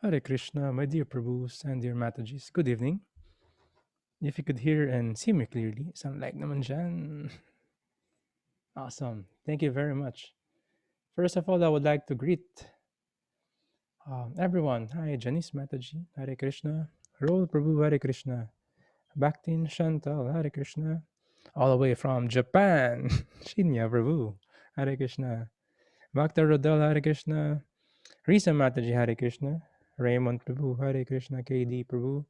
Hare Krishna, my dear Prabhus and dear Matajis. Good evening. If you could hear and see me clearly, sound like naman dyan. Awesome. Thank you very much. First of all, I would like to greet everyone. Hi, Janice Mataji. Hare Krishna. Roll Prabhu. Hare Krishna. Bhaktin Chantal. Hare Krishna. All the way from Japan. Shinya Prabhu. Hare Krishna. Bhakta Rodel. Hare Krishna. Risa Mataji. Hare Krishna. Raymond Prabhu. Hare Krishna. KD Prabhu.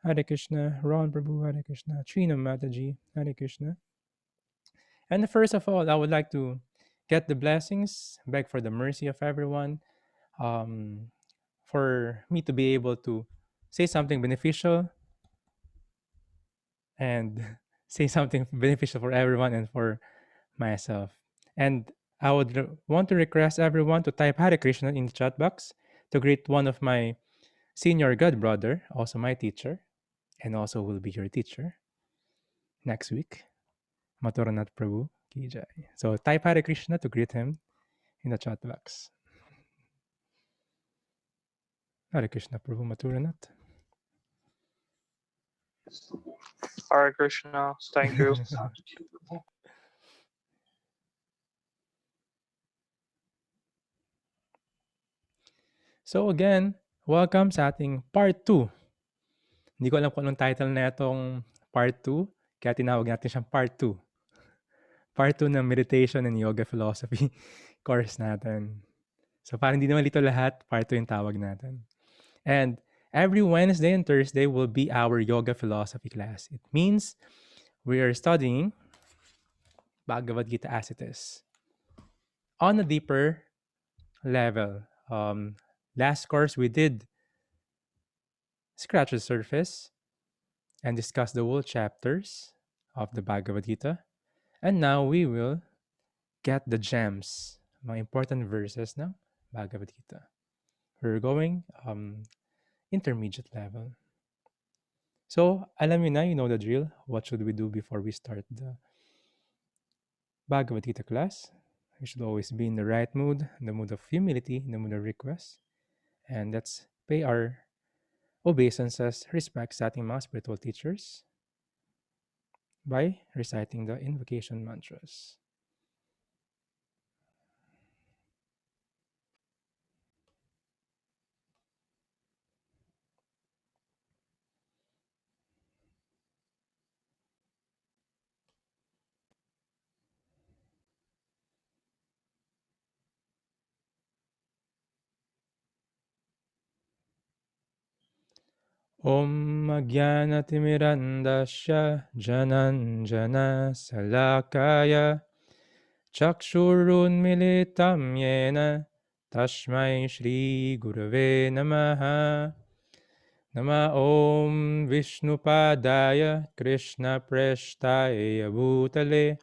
Hare Krishna, Ron Prabhu, Hare Krishna, Trina Mataji, Hare Krishna. And first of all, I would like to get the blessings, beg for the mercy of everyone, um, for me to be able to say something beneficial and say something beneficial for everyone and for myself. And I would want to request everyone to type Hare Krishna in the chat box to greet one of my senior god brother, also my teacher, and also will be your teacher next week. Maturanath Prabhu ki jai. So type Hare Krishna to greet him in the chat box. Hare Krishna Prabhu Maturanath. Hare Krishna. Thank you. So again, welcome sa ating part 2. Hindi ko alam kung anong title na itong part 2, kaya tinawag natin siyang part 2. Part 2 ng meditation and yoga philosophy course natin. So parang hindi naman dito lahat, part 2 yung tawag natin. And every Wednesday and Thursday will be our yoga philosophy class. It means we are studying Bhagavad Gita as it is on a deeper level. Last course we did scratch the surface and discuss the whole chapters of the Bhagavad Gita. And now we will get the gems, mga important verses ng Bhagavad Gita. We're going intermediate level. So, alam niyo na, you know the drill. What should we do before we start the Bhagavad Gita class? We should always be in the right mood, in the mood of humility, in the mood of request. And let's pay our obeisances, respect sa ating mga spiritual teachers by reciting the invocation mantras. Om Ajnanatimirandasya Jananjana Salakaya Chakshurunmilitam Yena Tashmai Shri Gurave Namaha Nama Om Vishnupadaya Krishna Preshtaya Bhutale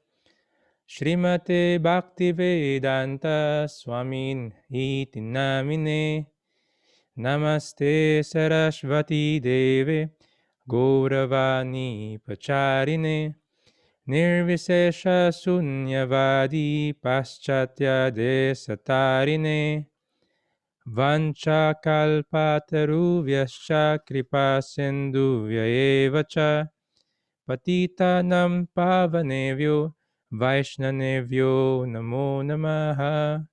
Srimate Bhaktivedanta Swamin Iti Namine Namaste Sarasvati Deve Gauravani Pacharine Nirvisesha Sunyavadi Paschatya Desatarine Vancha Kalpataruvyascha Kripa Sindhuvya Evacha Patita Nam Pavanevyo Vaishnanevyo Namo Namaha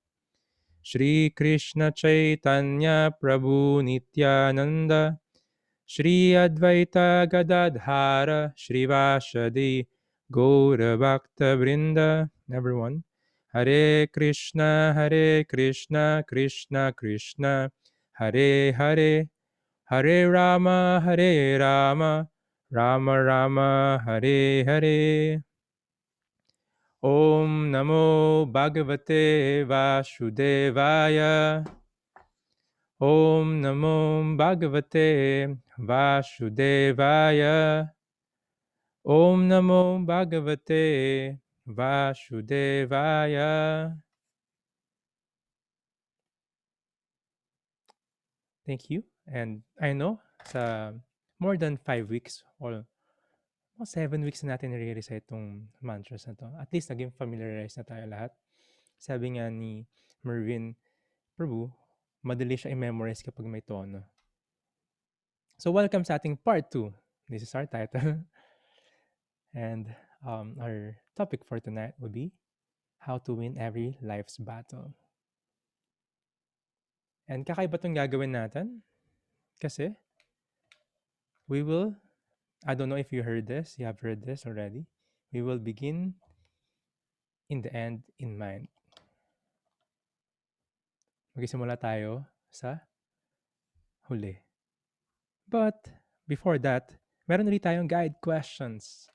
Shri Krishna Chaitanya Prabhu Nityananda Shri Advaita Gadadhara Shrivashadi Gaura Bhakta Vrinda. Everyone. Hare Krishna, Krishna Krishna, Hare Hare, Hare Rama, Rama Rama, Hare Hare. Om Namo Bhagavate Vasudevaya. Om Namo Bhagavate Vasudevaya. Om Namo Bhagavate Vasudevaya. Thank you. And I know sa more than 5 weeks or 7 weeks na natin nire-recite itong mantras na to. At least naging familiarize na tayo lahat. Sabi nga ni Mervin Prabhu, madali siya i-memorize kapag may tono. So welcome sa ating part 2. This is our title. And our topic for tonight will be how to win every life's battle. And kakaiba itong gagawin natin kasi we will, I don't know if you heard this, you have heard this already. We will begin in the end in mind. Magsisimula tayo sa huli. But before that, meron ulit tayong guide questions.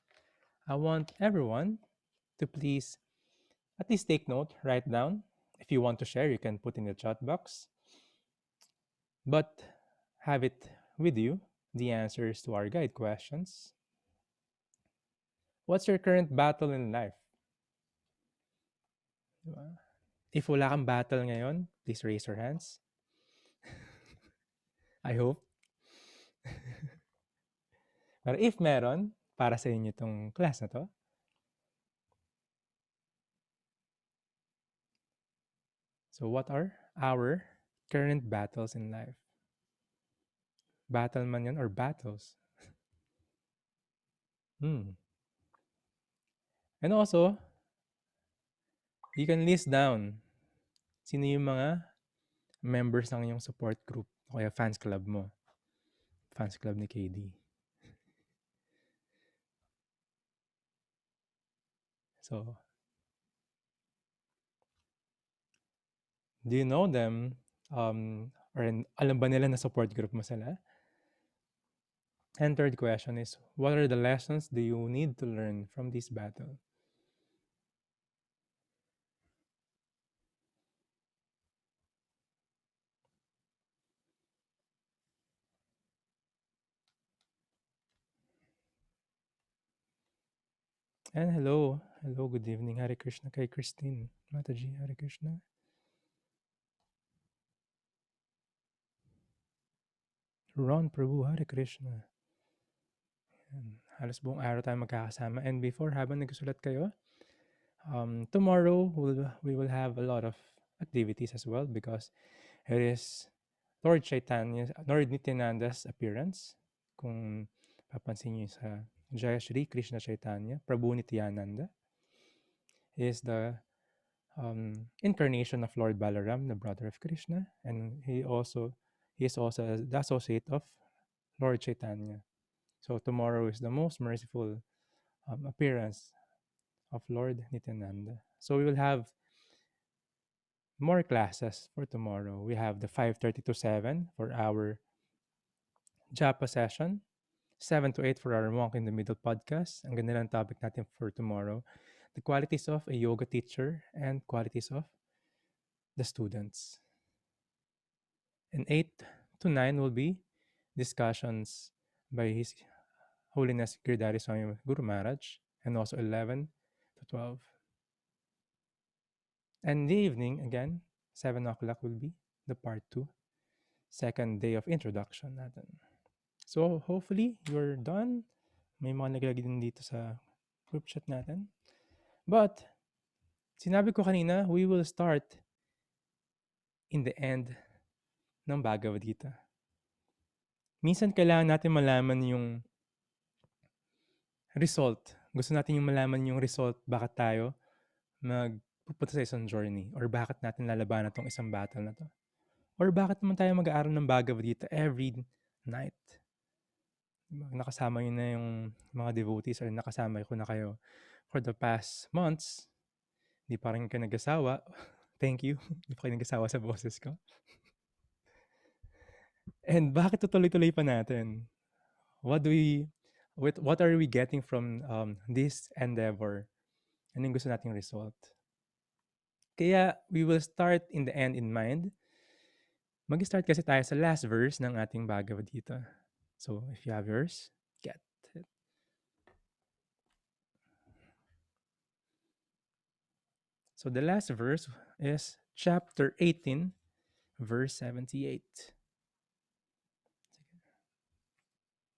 I want everyone to please at least take note, write down. If you want to share, you can put in the chat box. But have it with you, the answers to our guide questions. What's your current battle in life? If wala kang battle ngayon, please raise your hands. I hope. Pero if meron, para sa inyo itong class na to. So what are our current battles in life? Battle man yan or battles? And also, you can list down sino yung mga members ng iyong support group o kaya fans club mo. Fans club ni KD. So, do you know them? Or alam ba nila na support group mo sila? And third question is, what are the lessons do you need to learn from this battle? And hello, good evening, Hare Krishna kay Christine. Mataji, Hare Krishna. Ron Prabhu, Hare Krishna. Halos buong araw tayo magkakasama. And before, habang nagsusulat kayo, tomorrow we will have a lot of activities as well because it is Lord Nityananda's appearance. Kung papansin niyo sa Jaya Shri Krishna Chaitanya, Prabhu Nityananda is the incarnation of Lord Balaram, the brother of Krishna, and he is also the associate of Lord Chaitanya. So tomorrow is the most merciful appearance of Lord Nityananda. So we will have more classes for tomorrow. We have the 5:30 to 7 for our Japa session, 7 to 8 for our Monk in the Middle podcast. Ang ganda ng topic natin for tomorrow. The qualities of a yoga teacher and qualities of the students. And 8 to 9 will be discussions by His Holiness Giridhari Swami Guru Maharaj, and also 11 to 12. And in the evening, again, 7 o'clock will be the part 2, second day of introduction natin. So hopefully, you're done. May mga naglagay din dito sa group chat natin. But, sinabi ko kanina, we will start in the end ng Bhagavad Gita. Minsan kailangan natin malaman yung result. Gusto natin yung malaman yung result, bakit tayo magpupunta sa isang journey, or bakit natin lalabanan itong isang battle na to. Or bakit naman tayo mag-aaral ng Bhagavad Gita every night. Nakasama yun na yung mga devotees, or nakasama ko na kayo for the past months. Hindi pa rin kayo nag-asawa. Thank you. Hindi pa kayo nag-asawa sa boses ko. And bakit tutuloy-tuloy pa natin? What are we getting from this endeavor? Ano yung gusto nating result? Kaya we will start in the end in mind. Mag-start kasi tayo sa last verse ng ating Bhagavad Gita. So if you have yours, get it. So the last verse is chapter 18, verse 78.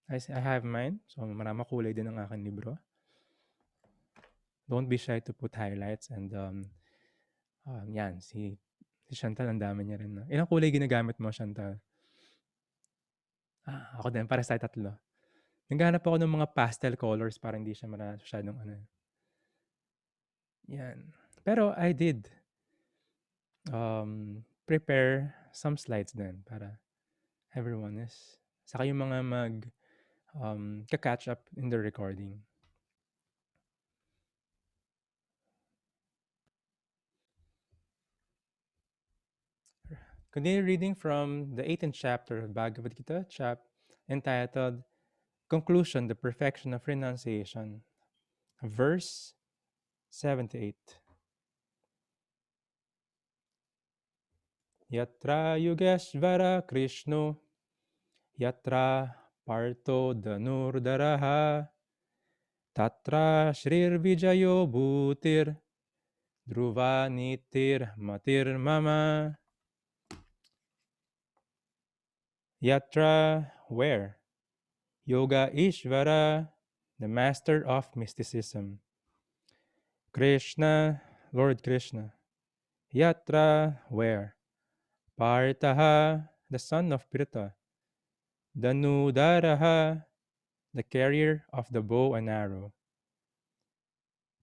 I have mine. So marami kulay din ang aking libro. Don't be shy to put highlights, and yan, si Si Chantal, ang dami niya rin, 'no? Ilang kulay ginagamit mo, Chantal? Ako din, parehas tayo 3. Naghahanap ako ng mga pastel colors para hindi siya masyadong ano, 'yan. Pero I did, prepare some slides din para everyone is saka yung mga ka-catch up in the recording. Continue reading from the 18th chapter of Bhagavad Gita, entitled Conclusion, the Perfection of Renunciation, verse 78. Yatra Yugeshvara Krishno, Yatra Parto Dhanurdaraha, Tatra Shrir Vijayo Bhutir, Dhruva Nitir Matir Mama. Yatra, where? Yoga Ishvara, the master of mysticism. Krishna, Lord Krishna. Yatra, where? Partha, the son of Pritha. Dhanudaraha, the carrier of the bow and arrow.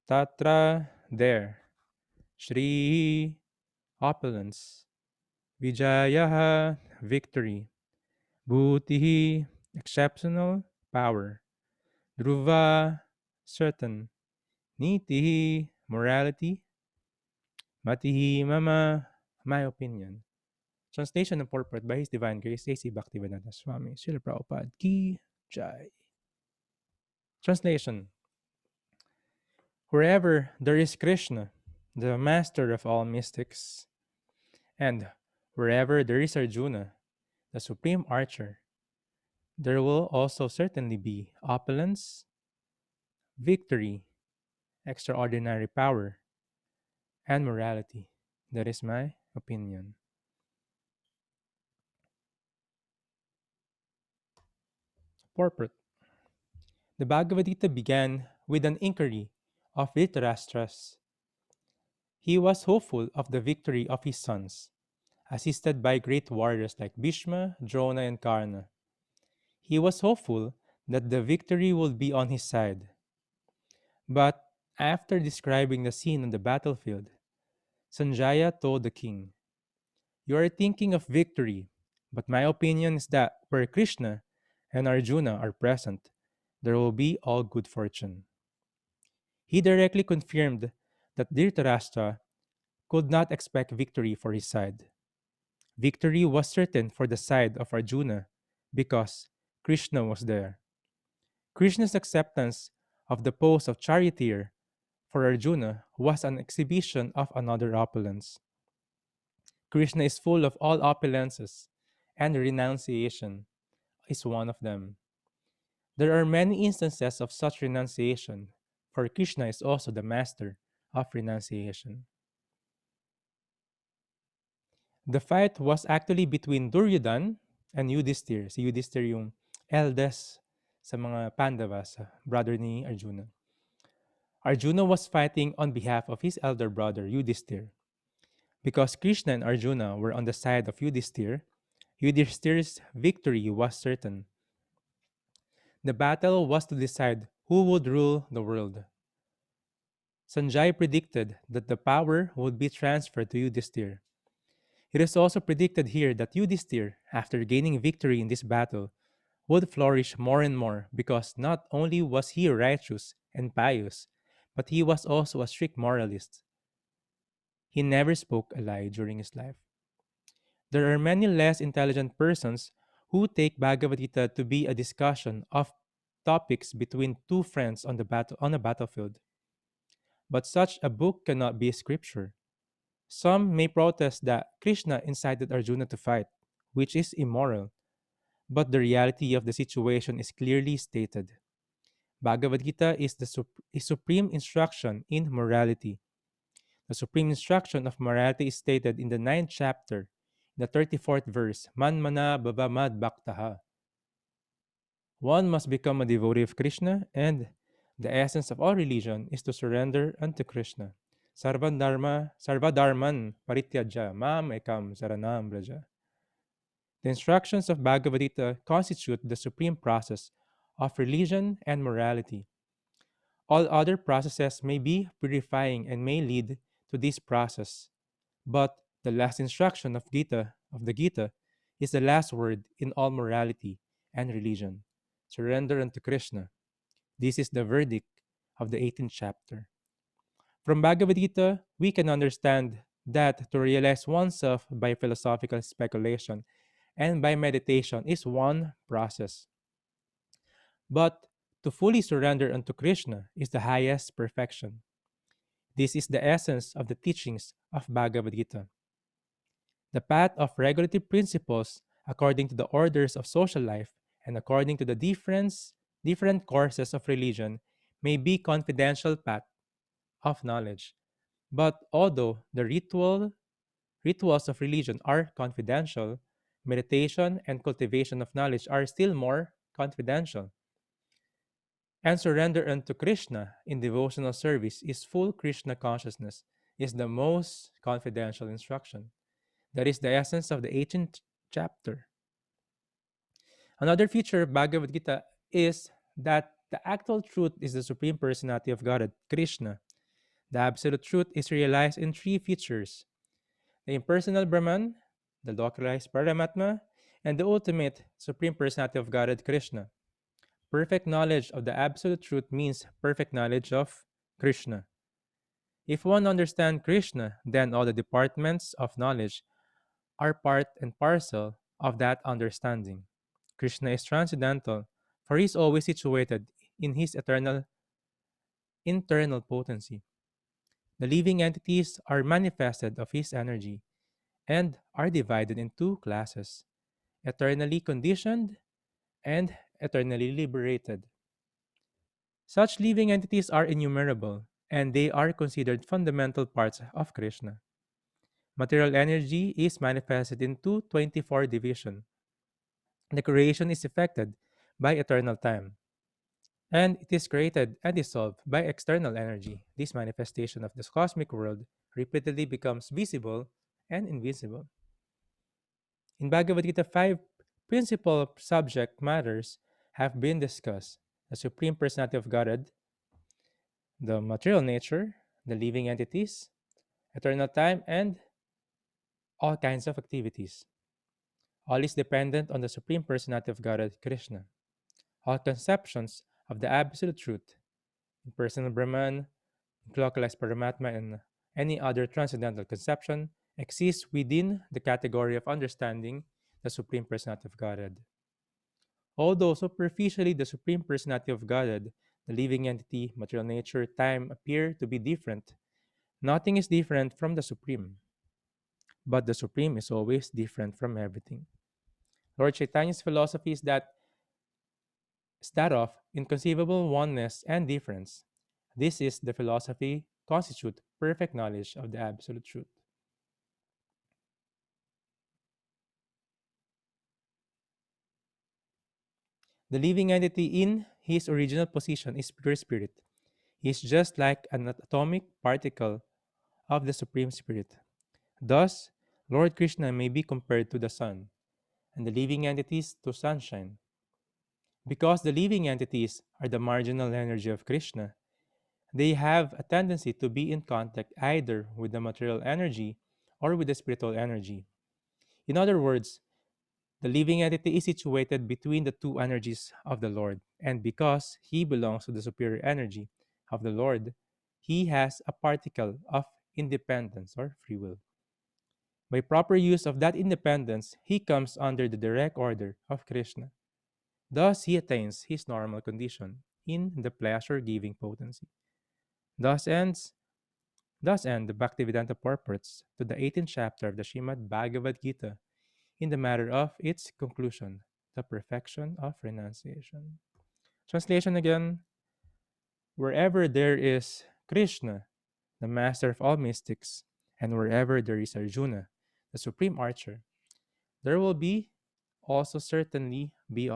Tatra, there. Shri, opulence. Vijayaha, victory. Bhutihi, exceptional power. Dhruva, certain. Nitihi, morality. Matihi, mama, my opinion. Translation and purport by His Divine Grace A.C. Bhaktivedanta Swami Srila Prabhupada Ki Jai. Translation. Wherever there is Krishna, the master of all mystics, and wherever there is Arjuna, the supreme archer, there will also certainly be opulence, victory, extraordinary power, and morality. That is my opinion. Purport. The Bhagavad Gita began with an inquiry of Dhritarashtra's. He was hopeful of the victory of his sons, assisted by great warriors like Bhishma, Drona, and Karna. He was hopeful that the victory would be on his side. But after describing the scene on the battlefield, Sanjaya told the king, "You are thinking of victory, but my opinion is that where Krishna and Arjuna are present, there will be all good fortune." He directly confirmed that Dhritarashtra could not expect victory for his side. Victory was certain for the side of Arjuna because Krishna was there. Krishna's acceptance of the post of charioteer for Arjuna was an exhibition of another opulence. Krishna is full of all opulences, and renunciation is one of them. There are many instances of such renunciation, for Krishna is also the master of renunciation. The fight was actually between Duryodhan and Yudhishthir. Si Yudhishthir yung eldest sa mga Pandavas, brother ni Arjuna. Arjuna was fighting on behalf of his elder brother Yudhishthir. Because Krishna and Arjuna were on the side of Yudhishthir, Yudhishthir's victory was certain. The battle was to decide who would rule the world. Sanjay predicted that the power would be transferred to Yudhishthir. It is also predicted here that Yudhishthir, after gaining victory in this battle, would flourish more and more because not only was he righteous and pious, but he was also a strict moralist. He never spoke a lie during his life. There are many less intelligent persons who take Bhagavad Gita to be a discussion of topics between two friends on a battlefield. But such a book cannot be scripture. Some may protest that Krishna incited Arjuna to fight, which is immoral. But the reality of the situation is clearly stated. Bhagavad Gita is the supreme instruction in morality. The supreme instruction of morality is stated in the 9th chapter, the 34th verse, Man mana bhavamad bhaktaha. One must become a devotee of Krishna, and the essence of all religion is to surrender unto Krishna. Sarvadharman Parityaja Mam Ekam Saranam Braja. The instructions of Bhagavad Gita constitute the supreme process of religion and morality. All other processes may be purifying and may lead to this process, but the last instruction of the Gita is the last word in all morality and religion. Surrender unto Krishna. This is the verdict of the 18th chapter. From Bhagavad Gita, we can understand that to realize oneself by philosophical speculation and by meditation is one process. But to fully surrender unto Krishna is the highest perfection. This is the essence of the teachings of Bhagavad Gita. The path of regulative principles according to the orders of social life and according to the different courses of religion may be confidential path of knowledge. But although the rituals of religion are confidential, meditation and cultivation of knowledge are still more confidential. And surrender unto Krishna in devotional service is full Krishna consciousness is the most confidential instruction. That is the essence of the 18th chapter. Another feature of Bhagavad Gita is that the actual truth is the Supreme Personality of Godhead, Krishna. The absolute truth is realized in three features: the impersonal Brahman, the localized Paramatma, and the ultimate Supreme Personality of Godhead, Krishna. Perfect knowledge of the absolute truth means perfect knowledge of Krishna. If one understands Krishna, then all the departments of knowledge are part and parcel of that understanding. Krishna is transcendental, for he is always situated in his eternal internal potency. The living entities are manifested of his energy and are divided in two classes: eternally conditioned and eternally liberated. Such living entities are innumerable, and they are considered fundamental parts of Krishna. Material energy is manifested in 224 division. The creation is effected by eternal time, and it is created and dissolved by external energy. This manifestation of this cosmic world repeatedly becomes visible and invisible. In Bhagavad Gita, five principal subject matters have been discussed: the Supreme Personality of Godhead, the material nature, the living entities, eternal time, and all kinds of activities. All is dependent on the Supreme Personality of Godhead, Krishna. All conceptions of the Absolute Truth, impersonal Brahman, localized Paramatma, and any other transcendental conception exist within the category of understanding the Supreme Personality of Godhead. Although superficially the Supreme Personality of Godhead, the living entity, material nature, time appear to be different, nothing is different from the Supreme, but the Supreme is always different from everything. Lord Chaitanya's philosophy is that of inconceivable oneness and difference. This is the philosophy constitute perfect knowledge of the absolute truth. The living entity in his original position is pure spirit. He is just like an atomic particle of the Supreme Spirit. Thus, Lord Krishna may be compared to the sun, and the living entities to sunshine. Because the living entities are the marginal energy of Krishna, they have a tendency to be in contact either with the material energy or with the spiritual energy. In other words, the living entity is situated between the two energies of the Lord, and because he belongs to the superior energy of the Lord, he has a particle of independence or free will. By proper use of that independence, he comes under the direct order of Krishna. Thus, he attains his normal condition in the pleasure-giving potency. Thus ends Thus end the Bhaktivedanta purports to the 18th chapter of the Srimad Bhagavad Gita in the matter of its conclusion, the perfection of renunciation. Translation again: wherever there is Krishna, the master of all mystics, and wherever there is Arjuna, the supreme archer, there will be also certainly be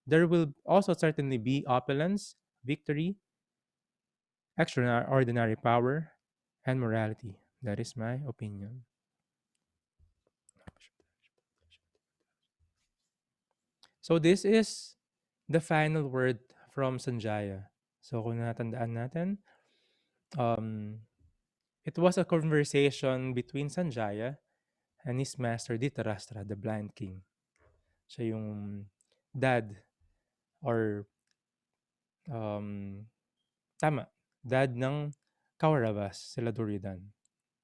there will also certainly be opulence, victory, extraordinary power, and morality. That is my opinion. So this is the final word from Sanjaya. So kung natandaan natin, um, it was a conversation between Sanjaya and his master Dhritarashtra, the blind king. Siya yung dad or tama, dad ng Kauravas, sila Duryodhan.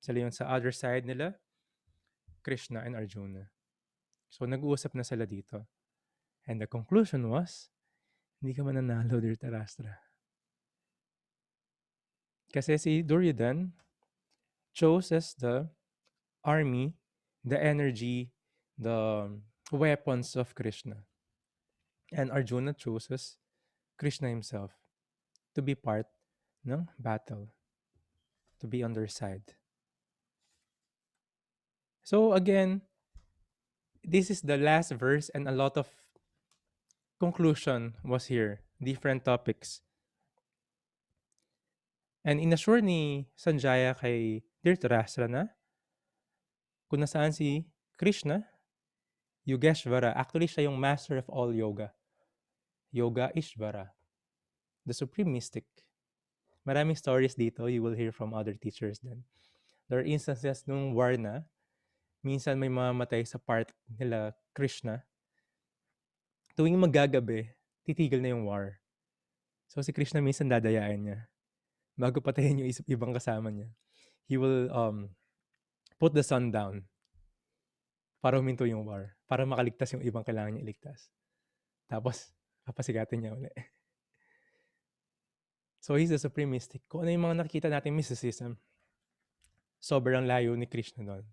Sila yung sa other side nila, Krishna and Arjuna. So nag-uusap na sila dito. And the conclusion was, hindi ka mananalo, Dhritarashtra. Kasi si Duryodhan chose as the army, the energy, the weapons of Krishna. And Arjuna chooses Krishna himself to be part ng battle, to be on their side. So again, this is the last verse and a lot of conclusion was here, different topics. And inassure ni Sanjaya kay Dhritarashtra na kung nasaan si Krishna, Yogeshvara, actually siya yung master of all yoga. Yoga Ishvara, the supreme mystic. Maraming stories dito, you will hear from other teachers then. There are instances nung war na, minsan may mamamatay sa part nila Krishna. Tuwing magagabi, titigil na yung war. So si Krishna minsan dadayain niya. Bago patayin yung ibang kasama niya. He will put the sun down para huminto yung war. Para makaligtas yung ibang kailangan niya iligtas. Tapos, papasigatin niya ulit. So he's the supreme mystic. Kung ano yung mga nakikita natin mysticism, sobrang layo ni Krishna doon.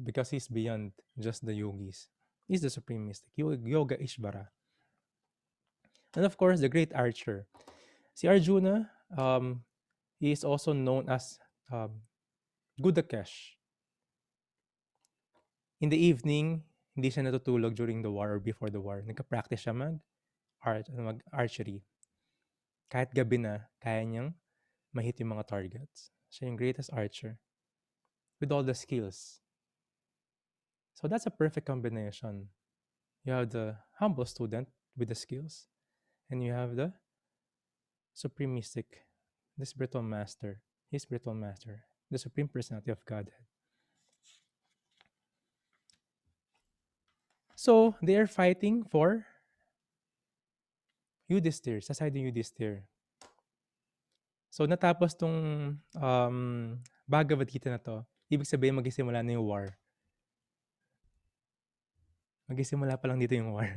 Because he's beyond just the yogis. He's the supreme mystic. Yoga Ishvara. And of course, the great archer. Si Arjuna, he is also known as Gudakesh. In the evening, hindi siya natutulog during the war or before the war. Nagka-practice siya mag-archery. Kahit gabi na, kaya niyang ma-hit yung mga targets. Siya yung greatest archer with all the skills. So that's a perfect combination. You have the humble student with the skills, and you have the supreme mystic, the spiritual master, his spiritual master, the supreme personality of Godhead. So they are fighting for Yudhisthira, sa side ng Yudhisthira. So natapos tong Bhagavad Gita na to, ibig sabihin magsisimula na yung war. Magsisimula pa lang dito yung war.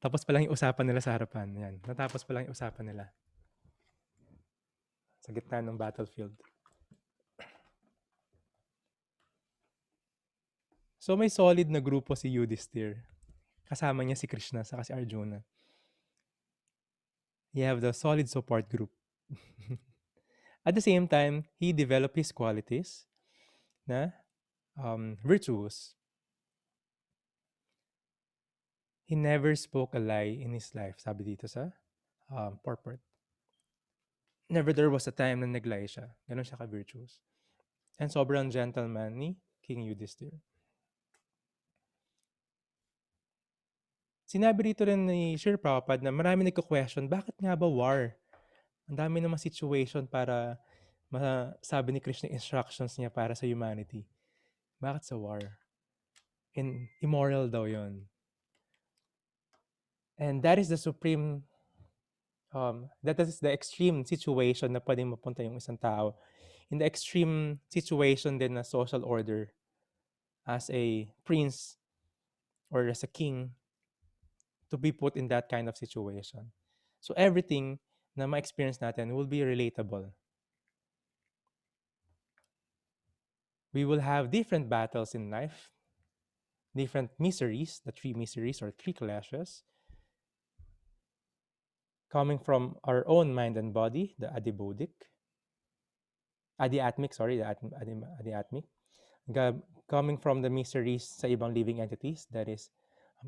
Tapos pa lang yung usapan nila sa harapan. Yan. Natapos pa lang yung usapan nila. Sa gitna ng battlefield. So may solid na grupo si Yudhisthira. Kasama niya si Krishna saka si Arjuna. You have the solid support group. At the same time, he developed his qualities na virtuous. He never spoke a lie in his life, sabi dito sa purport. Never there was a time na nag-lie siya. Ganon siya ka-virtuous. And sobrang gentleman ni King Yudhisthira. Sinabi rito rin ni Srila Prabhupada na marami nagko-question, bakit nga ba war? Ang dami namang situation para masabi ni Krishna instructions niya para sa humanity. Bakit sa war? And immoral daw yon. And that is the supreme, that is the extreme situation na pwedeng mapunta yung isang tao. In the extreme situation din na social order, as a prince or as a king, to be put in that kind of situation. So everything na ma-experience natin will be relatable. We will have different battles in life, different miseries, the three miseries or three clashes, coming from our own mind and body, the adhyatmic, coming from the miseries sa ibang living entities, that is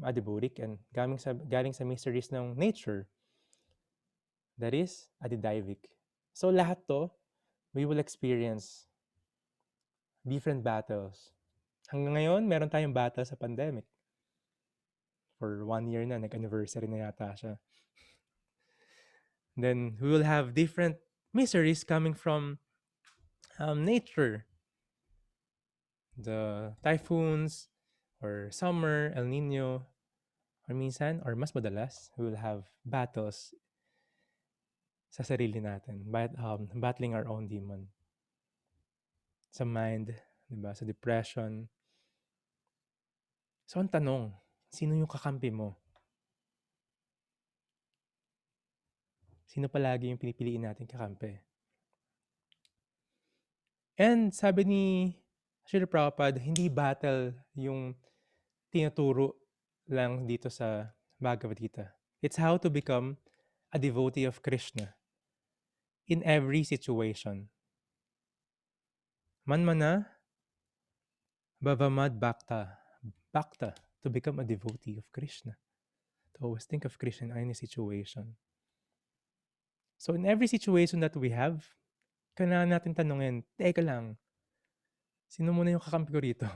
adibodic, and galing sa miseries ng nature, that is adidaivic. So lahat to we will experience different battles. Hanggang ngayon, meron tayong battle sa pandemic. For 1 year na, nag-anniversary na yata siya. Then, we will have different miseries coming from nature. The typhoons, or summer, El Nino, or minsan, or mas madalas, we will have battles sa sarili natin, battling our own demon. Sa mind, diba? Sa depression. So, ang tanong, sino yung kakampi mo? Sino palagi yung pinipiliin natin kakampi? And sabi ni Srila Prabhupada, hindi battle yung tinuturo lang dito sa Bhagavad Gita. It's how to become a devotee of Krishna in every situation. Manmana, bhavamad bhakta. Bhakta, to become a devotee of Krishna. To always think of Krishna in any situation. So in every situation that we have, kailangan natin tanungin, teka lang, sino muna yung kakampi ko rito?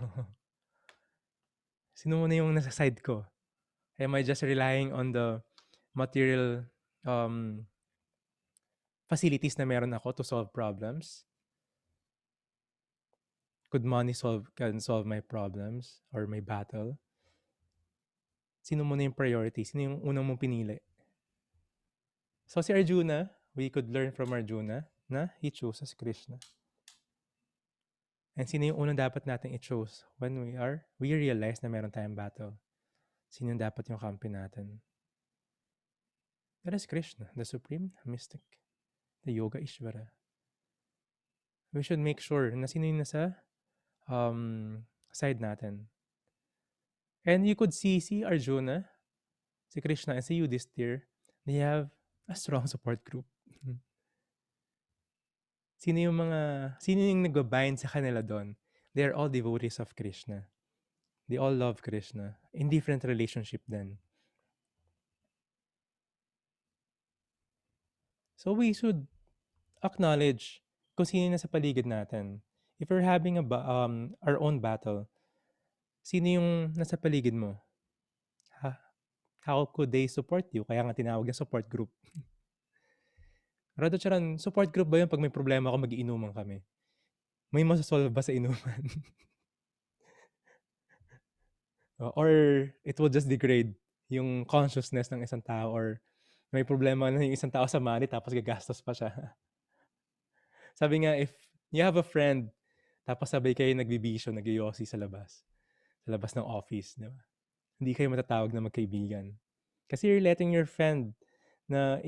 Sino muna yung nasa side ko? Am I just relying on the material facilities na meron ako to solve problems? Could money can solve my problems or my battle? Sino muna yung priority? Sino yung unang mong pinili? So si Arjuna, we could learn from Arjuna na he chooses Krishna. And sino yung unang dapat nating i-choose when we realize na meron tayong battle? Sino yung dapat yung kampi natin? That is Krishna, the supreme mystic, the Yoga Ishvara. We should make sure na sino yung nasa side natin. And you could see Arjuna, si Krishna, and si Yudhishthir, they have a strong support group. Sino yung nag-bind sa kanila doon? They are all devotees of Krishna. They all love Krishna in different relationship then. So we should acknowledge kung sino yung nasa paligid natin. If we're having our own battle, sino yung nasa paligid mo? How could they support you? Kaya nga tinawag na support group. Rado Charan, support group ba yun pag may problema ako, mag-iinuman kami? May masasolve ba sa inuman? Or it will just degrade yung consciousness ng isang tao, or may problema na yung isang tao sa money tapos gagastos pa siya. Sabi nga, if you have a friend tapos sabay kayo nagbibisyo, nagyoyosi sa labas ng office, di ba? Hindi kayo matatawag na magkaibigan. Kasi you're letting your friend na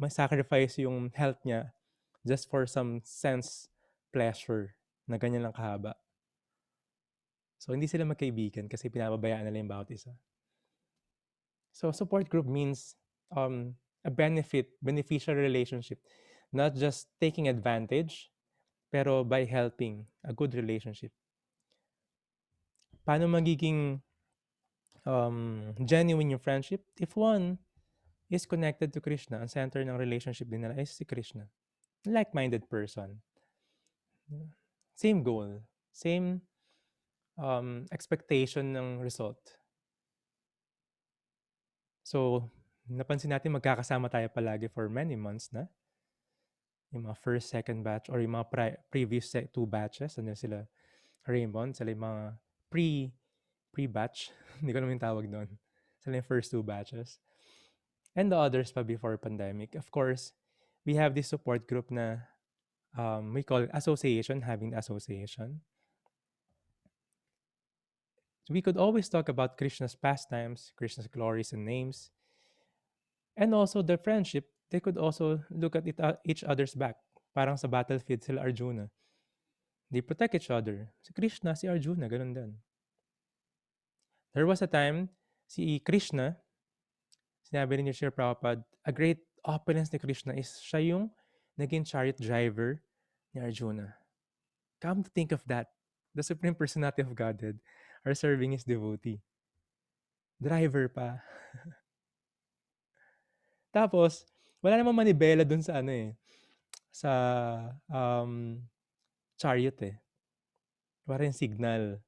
sacrifice yung health niya just for some sense pleasure na ganyan lang kahaba. So, hindi sila magkaibigan kasi pinababayaan nila yung bawat isa. So, support group means a beneficial relationship. Not just taking advantage, pero by helping, a good relationship. Paano magiging genuine yung friendship? If one is connected to Krishna, ang center ng relationship din nila is si Krishna. Like-minded person. Same goal. Same expectation ng result. So, napansin natin magkakasama tayo palagi for many months na. Yung mga first, second batch, or yung mga previous 2 batches, ano sila, Raymond, sila yung mga pre-batch. Hindi ko naman yung tawag doon. Sila yung first 2 batches. And the others pa before pandemic. Of course, we have this support group na we call association, having the association. So we could always talk about Krishna's pastimes, Krishna's glories and names. And also the friendship, they could also look at each other's back. Parang sa battlefield sila Arjuna. They protect each other. Si Krishna, si Arjuna, ganun din. There was a time, si Krishna, sinabi ni Srila Prabhupada, a great opulence ni Krishna is siya yung naging chariot driver ni Arjuna. Come to think of that. The Supreme Personality of Godhead are serving his devotee. Driver pa. Tapos, wala namang manibela dun sa sa chariot eh. Parang signal.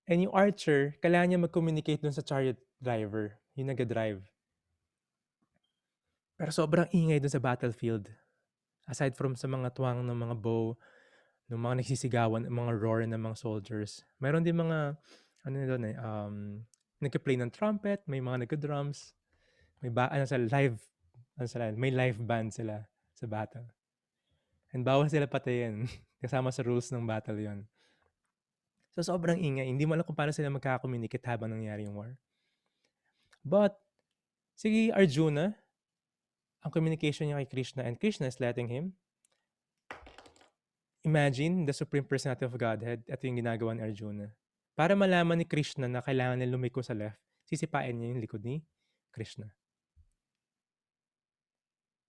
And yung archer, kailangan niya mag-communicate dun sa chariot driver, yung nag-drive. Pero sobrang ingay dun sa battlefield. Aside from sa mga tuwang ng mga bow, ng mga nagsisigawan, mga roar ng mga soldiers, meron din mga, ano doon eh, nagka-play ng trumpet, may mga nagka-drums, may live band sila sa battle. And bawal sila patayin. Kasama sa rules ng battle yon. So sobrang ingay. Hindi mo alam kung paano sila magkaka-communicate habang nangyari yung war. But, si Arjuna, ang communication niya kay Krishna and Krishna is letting him imagine the Supreme Personality of Godhead. Ito yung ginagawa ni Arjuna. Para malaman ni Krishna na kailangan niya lumiko sa left, sisipain niya yung likod ni Krishna.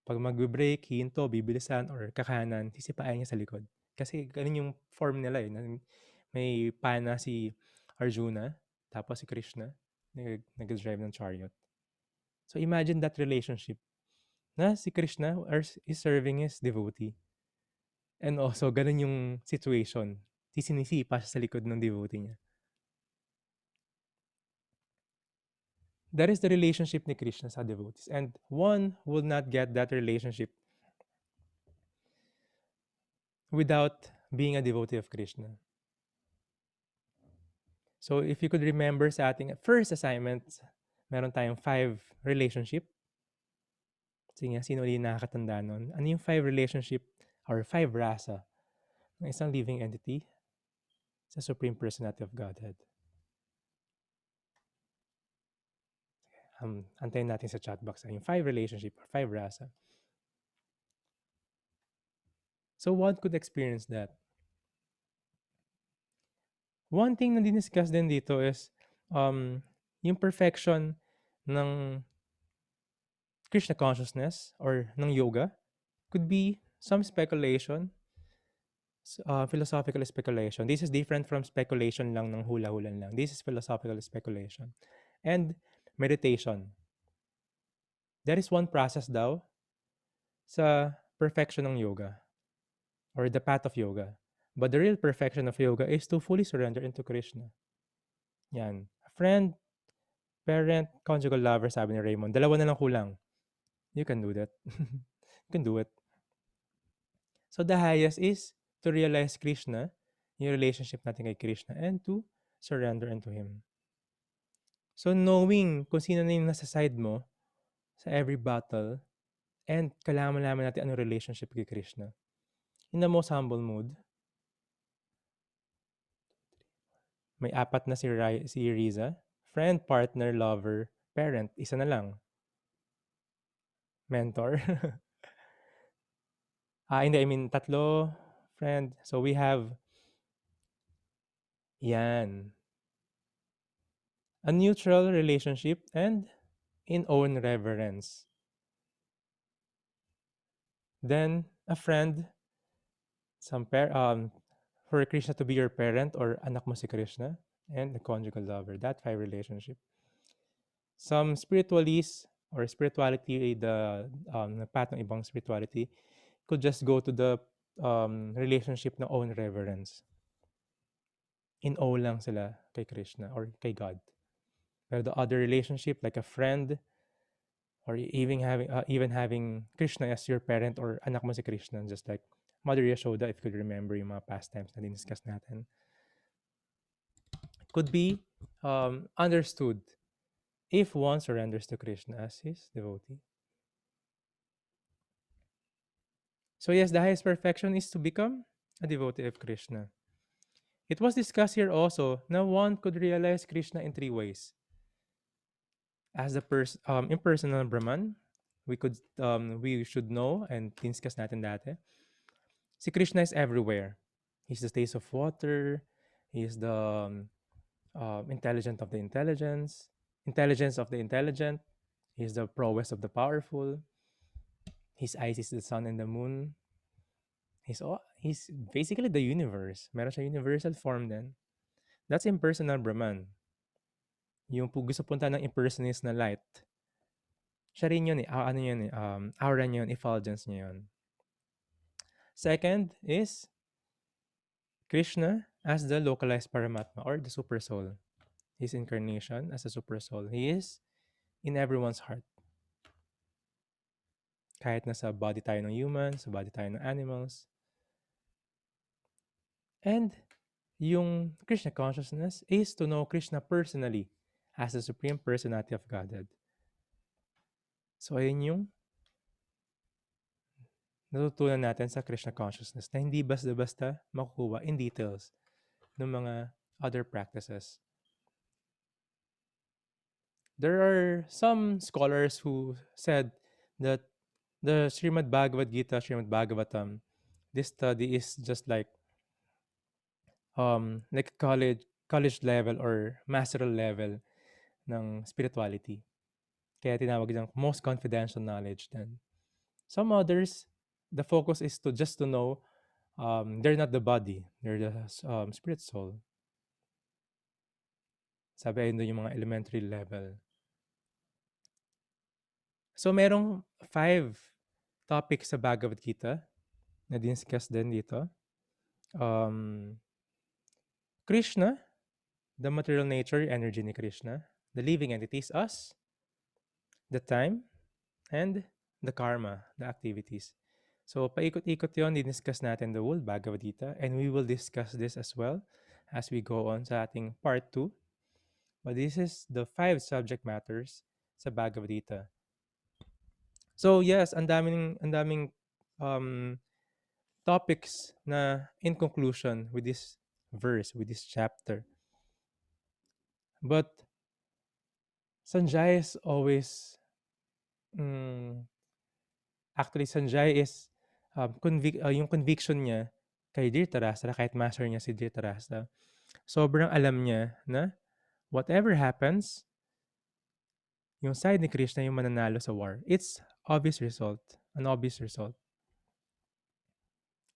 Pag mag-break, hinto, bibilisan, or kakanan, sisipain niya sa likod. Kasi ganun yung form nila eh. May pana si Arjuna, tapos si Krishna, nag-drive ng chariot. So imagine that relationship na si Krishna is serving his devotee. And also, ganun yung situation. Sinisipa siya sa likod ng devotee niya. That is the relationship ni Krishna sa devotees. And one will not get that relationship without being a devotee of Krishna. So if you could remember sa ating first assignment, meron tayong 5 relationship. Sige nga, sino ulit nakakatanda nun? Ano yung 5 relationship or 5 rasa ng isang living entity sa Supreme Personality of Godhead? Antayin natin sa chat box yung 5 relationship or 5 rasa. So one could experience that. One thing na diniscuss din dito is yung perfection ng Krishna consciousness or ng yoga could be some speculation, philosophical speculation. This is different from speculation lang ng hula-hulan lang. This is philosophical speculation. And meditation. There is one process daw sa perfection ng yoga or the path of yoga. But the real perfection of yoga is to fully surrender into Krishna. Yan. A friend, parent, conjugal lover, sabi ni Raymond. Dalawa na lang kulang. You can do that. You can do it. So the highest is to realize Krishna, yung relationship natin kay Krishna, and to surrender into Him. So knowing kung sino na yung nasa side mo sa every battle, and kailangan malaman natin anong relationship kay Krishna. In the most humble mood, may 4 na si Riza. Friend, partner, lover, parent, isa na lang. Mentor. Hindi, I mean, 3, friend. So we have, yan, a neutral relationship and in own reverence. Then, a friend, for Krishna to be your parent or anak mo si Krishna, and a conjugal lover. That 5 relationship. Some spiritualists or spirituality, the path ng ibang spirituality, could just go to the relationship ng own reverence. In awe lang sila kay Krishna or kay God. Pero the other relationship, like a friend, or even having Krishna as your parent or anak mo si Krishna, just like Mother Yashoda, if you could remember yung mga pastimes na diniscuss natin, could be understood if one surrenders to Krishna as his devotee. So yes, the highest perfection is to become a devotee of Krishna. It was discussed here also na one could realize Krishna in 3 ways. As the impersonal Brahman, we should know and discuss natin dati. Si Krishna is everywhere. He's the taste of water. He is the intelligence of the intelligent. He is the prowess of the powerful. His eyes is the sun and the moon. He's basically the universe. Meron siya universal form din. That's impersonal Brahman. Yung gusto punta ng impersonist na light. Siya rin yun eh. Ano yun eh. Aura niya yun. Effulgence niya yun. Second is Krishna as the localized Paramatma or the Super Soul. His incarnation as a Super Soul. He is in everyone's heart. Kahit nasa body tayo ng humans, sa body tayo ng animals. And yung Krishna consciousness is to know Krishna personally as the Supreme Personality of Godhead. So ayun yung natutunan natin sa Krishna consciousness na hindi basta-basta makukuha in details ng mga other practices. There are some scholars who said that the Srimad Bhagavad Gita, Srimad Bhagavatam, this study is just like college level or masteral level ng spirituality. Kaya tinawag ng most confidential knowledge then. Some others, the focus is to just to know they're not the body, they're the spirit soul. Sabi ayun doon yung mga elementary level. So merong 5 topics sa Bhagavad Gita na discuss din dito. Krishna, the material nature, energy ni Krishna, the living entities, us, the time, and the karma, the activities. So paikot-ikot yun, discuss natin the whole Bhagavad Gita, and we will discuss this as well as we go on sa ating part 2. But this is the 5 subject matters sa Bhagavad Gita. So yes, ang daming topics na in conclusion with this verse, with this chapter. But Sanjay is always actually Sanjay is yung conviction niya kay Dhritarashtra, kahit master niya si Dhritarashtra, sobrang alam niya na whatever happens, yung side ni Krishna yung mananalo sa war. It's obvious result, an obvious result.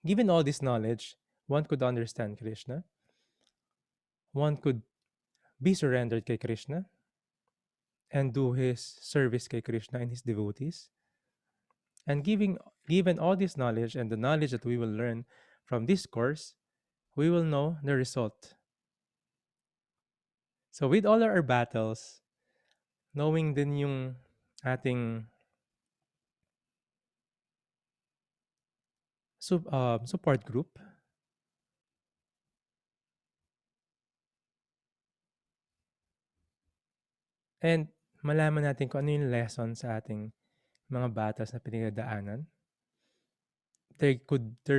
Given all this knowledge, one could understand Krishna. One could be surrendered kay Krishna and do his service kay Krishna and his devotees. And given all this knowledge and the knowledge that we will learn from this course, we will know the result. So with all our battles, knowing din yung ating support group, and malaman natin kung ano yung lesson sa ating mga battles na pinagdadaanan. There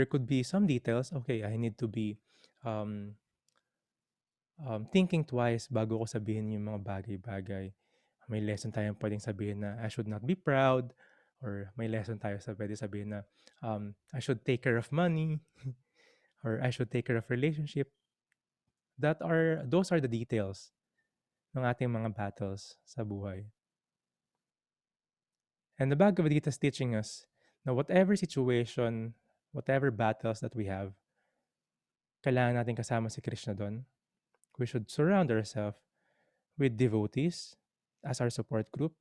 could be some details. Okay, I need to be thinking twice bago ko sabihin yung mga bagay-bagay. May lesson tayong pwedeng sabihin na I should not be proud, or may lesson tayo sa pwede sabihin na I should take care of money or I should take care of relationship. Those are the details ng ating mga battles sa buhay. And the Bhagavad Gita is teaching us na whatever situation, whatever battles that we have, kailangan natin kasama si Krishna doon. We should surround ourselves with devotees as our support group.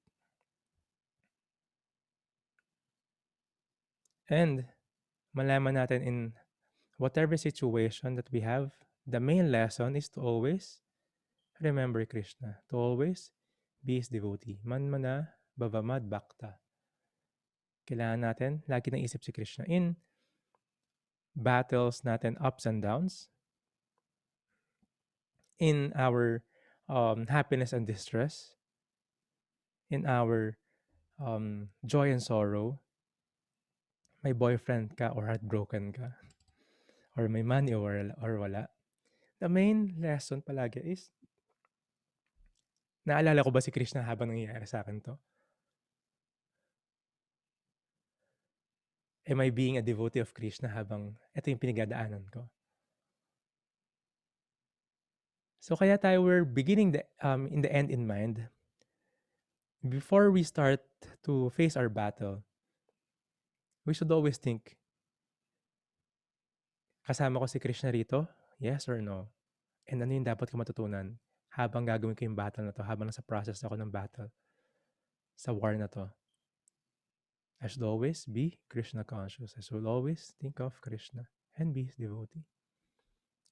And malaman natin in whatever situation that we have, the main lesson is to always remember Krishna, to always be his devotee. Manmana bhavamad bhakta. Kailangan natin lagi naisip si Krishna in battles natin, ups and downs, in our happiness and distress, in our joy and sorrow, may boyfriend ka or heartbroken ka, or may money or wala. The main lesson palagi is, naalala ko ba si Krishna habang nangyayari sa akin to? Am I being a devotee of Krishna habang ito yung pinagdadaanan ko? So kaya tayo, we're beginning in the end in mind. Before we start to face our battle, we should always think, kasama ko si Krishna rito? Yes or no? And ano yung dapat ko matutunan habang gagawin ko yung battle na to, habang nasa process ako ng battle, sa war na to? I should always be Krishna conscious. I should always think of Krishna and be his devotee.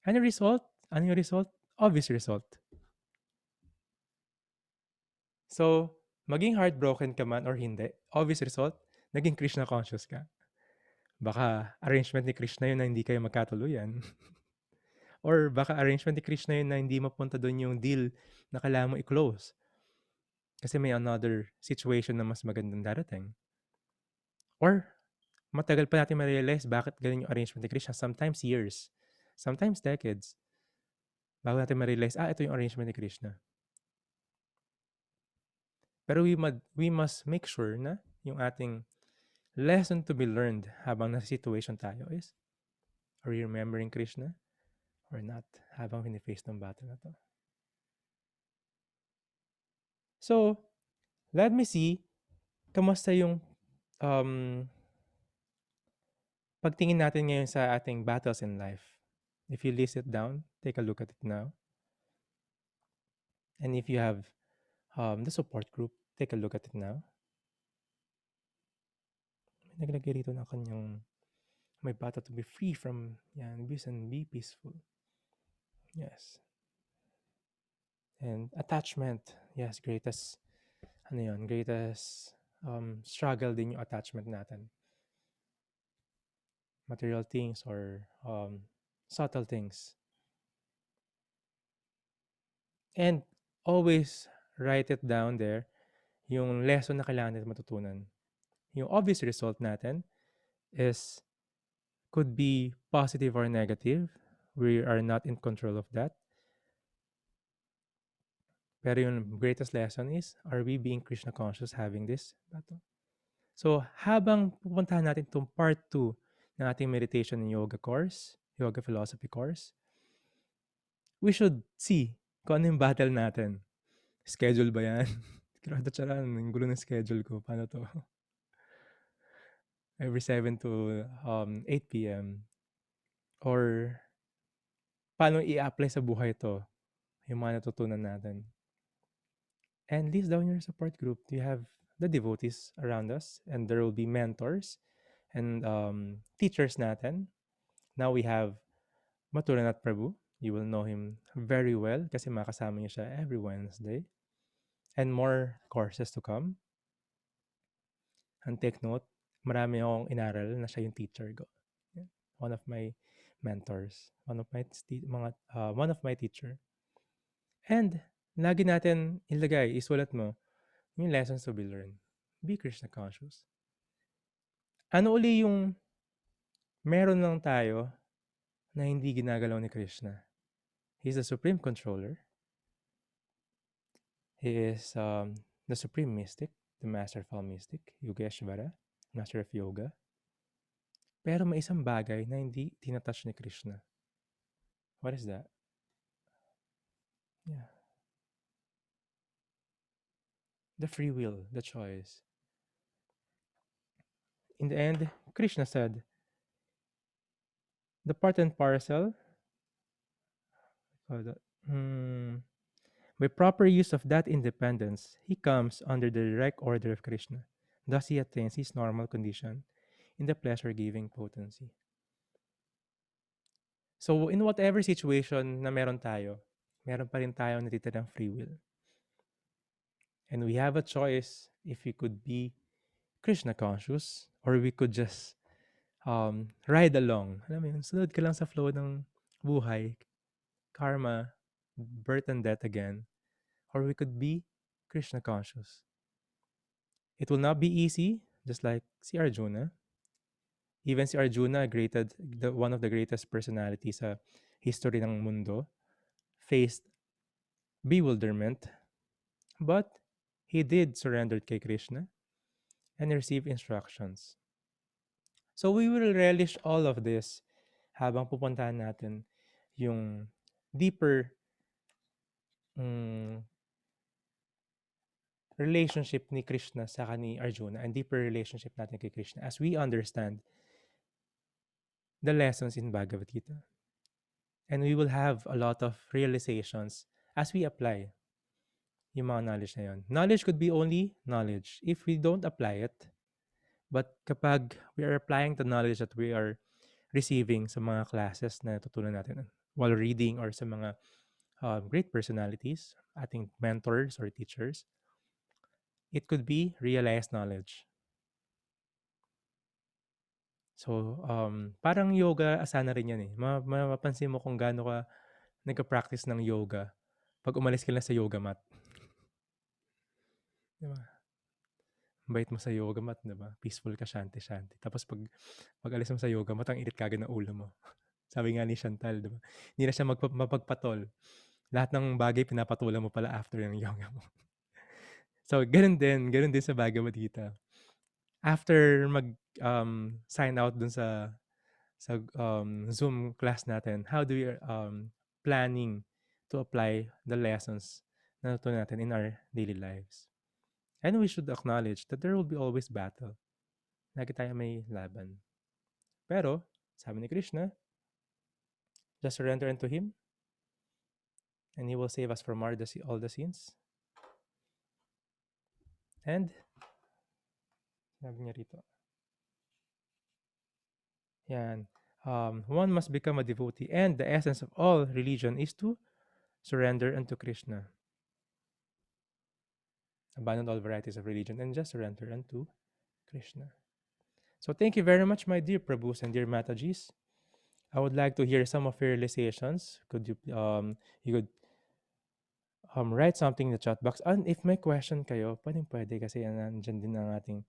Ano result? Ano yung result? Obvious result. So, maging heartbroken ka man or hindi, obvious result, naging Krishna conscious ka. Baka arrangement ni Krishna yun na hindi kayo magkatuluyan. Or baka arrangement ni Krishna yun na hindi mapunta doon yung deal na kailangan mo i-close. Kasi may another situation na mas magandang darating. Or matagal pa natin ma-realize bakit ganun yung arrangement ni Krishna. Sometimes years. Sometimes decades. Bago natin ma-realize, ito yung arrangement ni Krishna. Pero we must make sure na yung ating lesson to be learned habang nasa situation tayo is, are we remembering Krishna or not habang finiface ng battle na to? So, let me see, kamusta yung pagtingin natin ngayon sa ating battles in life. If you list it down, take a look at it now. And if you have the support group, take a look at it now. May naglagay rito ng kanyang may battle to be free from abuse and be peaceful. Yes. And attachment. Yes, greatest struggle din yung attachment natin. Material things or subtle things. And always write it down there, yung lesson na kailangan natin matutunan. Yung obvious result natin is could be positive or negative. We are not in control of that. Pero yung greatest lesson is, are we being Krishna conscious having this battle? So, habang pupuntahan natin itong part 2 ng ating meditation and yoga course, yoga philosophy course, we should see kung ano yung battle natin. Schedule ba yan? Grabe charan, ang gulo ng schedule ko. Paano to? Every 7 to 8 p.m. Or paano i-apply sa buhay to yung mga natutunan natin. And list down your support group. You have the devotees around us, and there will be mentors and teachers natin. Now we have Mathuranath Prabhu. You will know him very well kasi makasama niyo siya every Wednesday. And more courses to come. And take note, marami akong inaral na siya yung teacher ko. One of my mentors, one of my teacher. And lagi natin ilagay, isulat mo yung lessons to be learned. Be Krishna conscious. Ano uli yung meron lang tayo na hindi ginagalaw ni Krishna? He's the supreme controller. He is the supreme mystic, the master of all mystic, Yogeshvara, master of yoga. Pero may isang bagay na hindi tinatouch ni Krishna. What is that? Yeah. The free will, the choice. In the end, Krishna said, the part and parcel, by proper use of that independence, he comes under the direct order of Krishna. Thus he attains his normal condition in the pleasure-giving potency. So in whatever situation na meron pa rin tayo natitirang free will. And we have a choice if we could be Krishna conscious or we could just ride along. Alam mo yun, sunod ka lang sa flow ng buhay, karma, birth and death again. Or we could be Krishna conscious. It will not be easy, just like si Arjuna. Even si Arjuna, one of the greatest personalities sa history ng mundo, faced bewilderment, but he did surrender kay Krishna and receive instructions. So we will relish all of this habang pupuntahan natin yung deeper relationship ni Krishna sa ni Arjuna and deeper relationship natin kay Krishna as we understand the lessons in Bhagavad Gita. And we will have a lot of realizations as we apply yung mga knowledge na yun. Knowledge could be only knowledge. If we don't apply it, But kapag we are applying the knowledge that we are receiving sa mga classes na natutunan natin while reading or sa mga great personalities, ating mentors or teachers, it could be realized knowledge. So, parang yoga, asana rin yan eh. Mapapansin mo kung gaano ka nagka-practice ng yoga pag umalis ka na sa yoga mat. Di ba? Bait mo sa yoga mat, di ba? Peaceful ka, shanti-shanti. Tapos pag alis mo sa yoga mat, ang init kagad ng ulo mo. Sabi nga ni Chantal, di ba? Hindi na siya mapagpatol. Lahat ng bagay pinapatulan mo pala after ng yoga mo. So, ganun din sa Bhagavad Gita. After sign out dun sa Zoom class natin, how do we planning to apply the lessons na natutunan natin in our daily lives? And we should acknowledge that there will be always battle. Lagi tayo may laban. Pero, sabi ni Krishna, just surrender unto Him and He will save us from all the sins. And, sabi niya rito, yan, one must become a devotee and the essence of all religion is to surrender unto Krishna. Abandon all varieties of religion and just surrender unto Krishna. So thank you very much, my dear Prabhus and dear Matajis. I would like to hear some of your realizations. Could you could write something in the chat box. And if may question kayo, pwede kasi nandyan din ang ating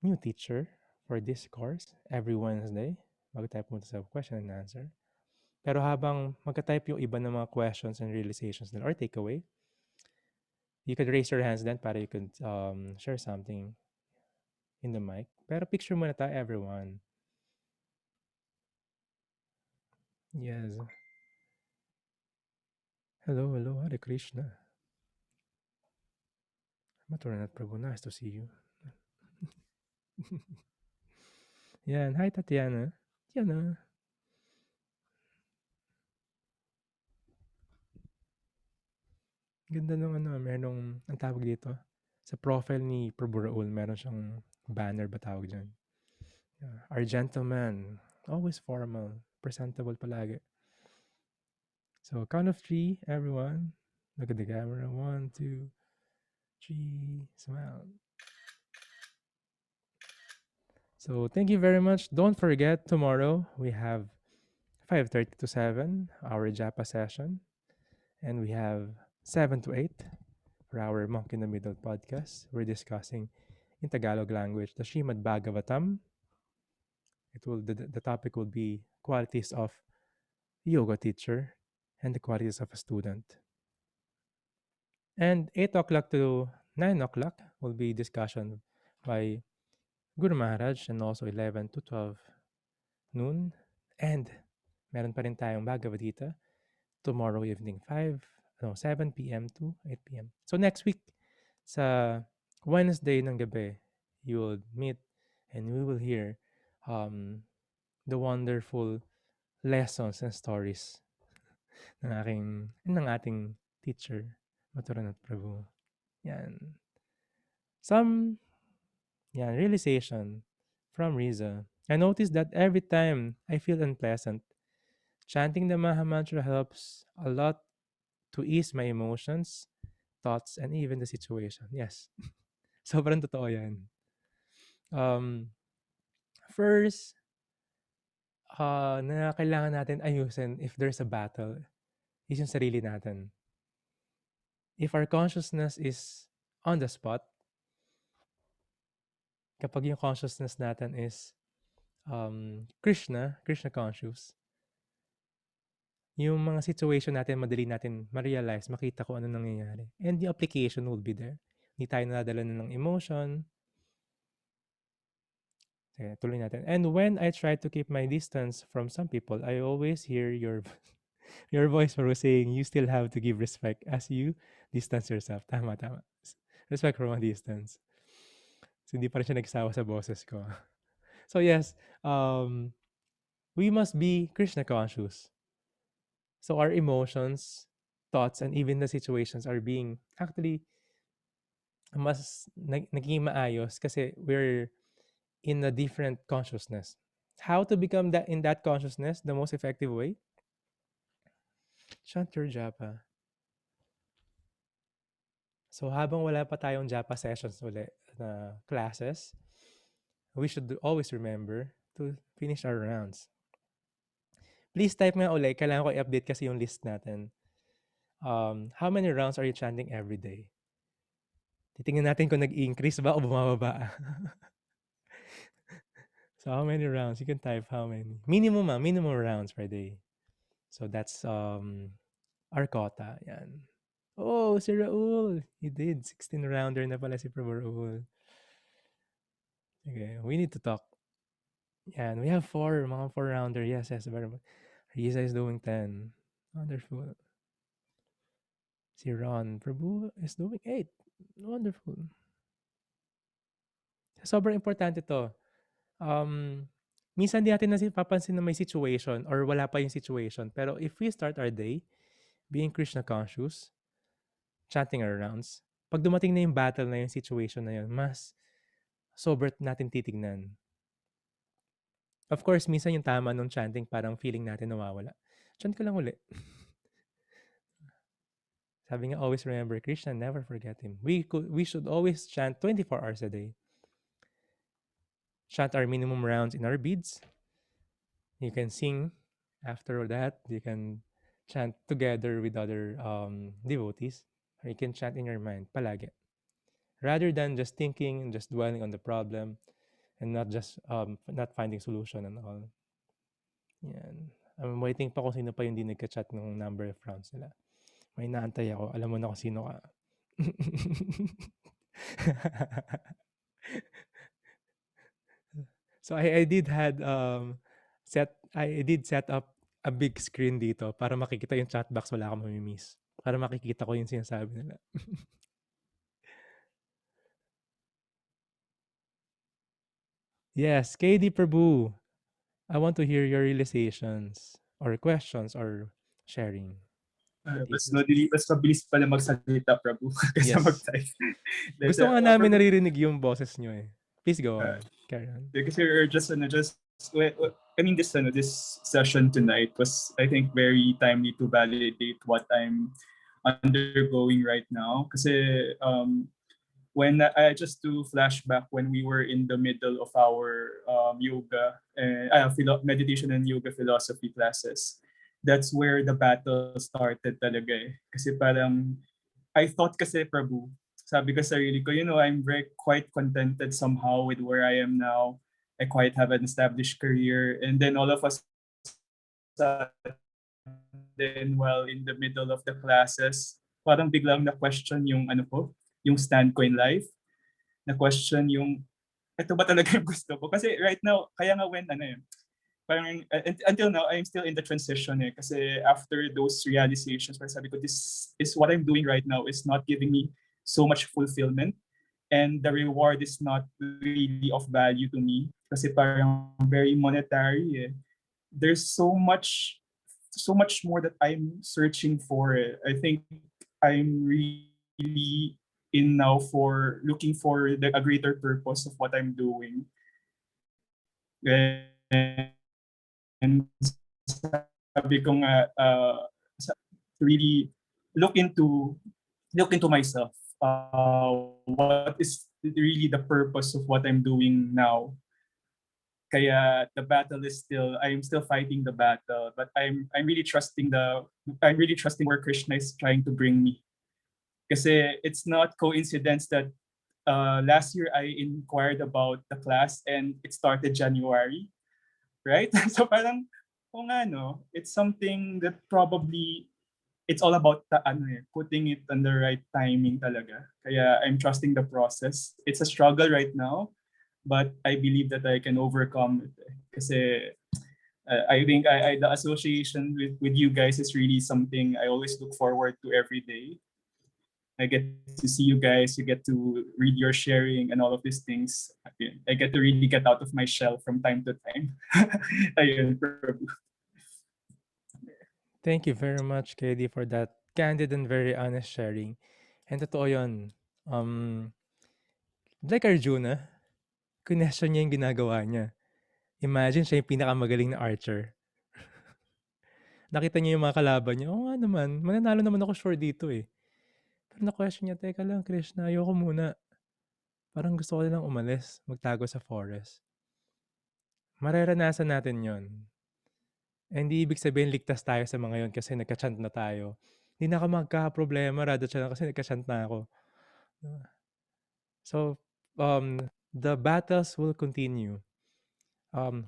new teacher for this course every Wednesday. Bago tayo pumunta sa question and answer. Pero habang magka-type yung iba ng mga questions and realizations nila or takeaway, you could raise your hands then para you could share something in the mic. Pero picture muna tayo, everyone. Yes. Hello, Hare Krishna. Maturnat Prabhu, nice to see you. Yan, hi Tatiana. Tatiana. Ganda ng merong, ang tawag dito, sa profile ni Prabhu Raul, meron siyang banner ba tawag dyan? Our gentleman, always formal, presentable palagi. So, count of 3, everyone. Look at the camera. 1, 2, 3, smile. So, thank you very much. Don't forget, tomorrow we have 5:30 to 7, our Japa session. And we have 7 to 8 for our Monk in the Middle podcast. We're discussing in Tagalog language the Srimad Bhagavatam. The topic will be qualities of yoga teacher and the qualities of a student. And 8 o'clock to 9 o'clock will be discussion by Guru Maharaj, and also 11 to 12 noon. And meron pa rin tayong Bhagavad Gita tomorrow evening 7 p.m. to 8 p.m. So next week, sa Wednesday ng gabi, you will meet and we will hear the wonderful lessons and stories ng ating teacher, Maturanat Prabhu. Yan. Some realization from Riza. I noticed that every time I feel unpleasant, chanting the Maha Mantra helps a lot to ease my emotions, thoughts, and even the situation. Yes. Sobrang totoo yan. First, na kailangan natin ayusin if there's a battle is yung sarili natin. If our consciousness is on the spot, kapag yung consciousness natin is Krishna conscious, yung mga situation natin, madali natin ma-realize, makita ko ano nangyayari. And the application will be there. Hindi tayo nadala na ng emotion. Sige, tuloy natin. And when I try to keep my distance from some people, I always hear your voice for saying, you still have to give respect as you distance yourself. Tama. Respect from a distance. So, hindi pa rin siya nagsawa sa boses ko. So, yes, we must be Krishna conscious. So our emotions, thoughts, and even the situations are being actually mas nagiging maayos kasi we're in a different consciousness. How to become that in that consciousness, the most effective way? Chant your japa. So habang wala pa tayong japa sessions ulit na classes, we should always remember to finish our rounds. Please type nga ulit. Kailangan ko i-update kasi yung list natin. How many rounds are you chanting every day? Titingnan natin kung nag-increase ba o bumababa. So how many rounds? You can type how many. Minimum rounds per day. So that's our quota. Yan. Oh, si Raul. He did. 16 rounder na pala si Prabhu Raul. Okay, we need to talk. Yan, we have mga 4 rounder. Yes, very much. Risa is doing 10. Wonderful. Si Ron Prabhu is doing 8. Wonderful. Sobrang importante to. Minsan di natin papansin na may situation or wala pa yung situation. Pero if we start our day being Krishna conscious, chanting our rounds, pag dumating na yung battle na yung situation na yun, mas sobrang natin titignan. Of course, minsan yung tama nung chanting parang feeling natin nawawala. Chant ko lang uli. Sabi nga, always remember Krishna, never forget Him. We should always chant 24 hours a day. Chant our minimum rounds in our beads. You can sing after that. You can chant together with other devotees. Or you can chant in your mind, palagi. Rather than just thinking and just dwelling on the problem and not finding solution and all. Yan. I'm waiting pa kung sino pa yung di nagka-chat ng number of rounds nila. May naantay ako. Alam mo na kung sino ka. So I did set up a big screen dito para makikita yung chat box, wala akong mamimiss. Para makikita ko yung sinasabi nila. Yes, KD Prabhu. I want to hear your realizations or questions or sharing. Mas mabilis pala magsalita, Prabhu, kaysa Yes. mag-type. Gusto nga namin naririnig yung boses nyo eh. Please go on. Carry on. Because we're just I mean, this session tonight was, I think, very timely to validate what I'm undergoing right now. Kasi when I just do flashback when we were in the middle of our yoga, meditation and yoga philosophy classes, that's where the battle started talaga eh. Kasi parang, I thought kasi, Prabhu, sabi ko sa sarili ko, I'm quite contented somehow with where I am now. I quite have an established career. And then all of us, then while in the middle of the classes, parang biglang na-question yung yung stand ko in life. Na-question yung, ito ba talaga yung gusto ko? Kasi right now, kaya nga when parang until now, I'm still in the transition eh. Kasi after those realizations, parang sabi ko, this is what I'm doing right now is not giving me so much fulfillment. And the reward is not really of value to me. Kasi parang very monetary eh. There's so much more that I'm searching for. I think I'm really in now for looking for a greater purpose of what I'm doing. And sabi ko nga, really look into myself. What is really the purpose of what I'm doing now? Kaya the battle is I'm still fighting the battle, but I'm really trusting where Krishna is trying to bring me. Kasi it's not coincidence that last year I inquired about the class and it started January, right? So parang, it's something that probably it's all about putting it on the right timing talaga. Kaya I'm trusting the process. It's a struggle right now, but I believe that I can overcome it. Kasi I think the association with you guys is really something I always look forward to every day. I get to see you guys, you get to read your sharing and all of these things. I get to really get out of my shell from time to time. Ayun, Prabhu. Thank you very much, KD, for that candid and very honest sharing. And totoo yun. Like Arjuna, question niya yung ginagawa niya. Imagine siya yung pinakamagaling na archer. Nakita niya yung mga kalaban niya, oo nga naman, mananalo naman ako sure dito eh. Pero na-question niya, teka lang Krishna, ayoko muna. Parang gusto ko lang umalis, magtago sa forest. Mararanasan natin yon. Hindi ibig sabihin ligtas tayo sa mga yon kasi nagka-chant na tayo. Hindi na ako magkakaproblema, rather siya kasi nagka-chant na ako. So, the battles will continue.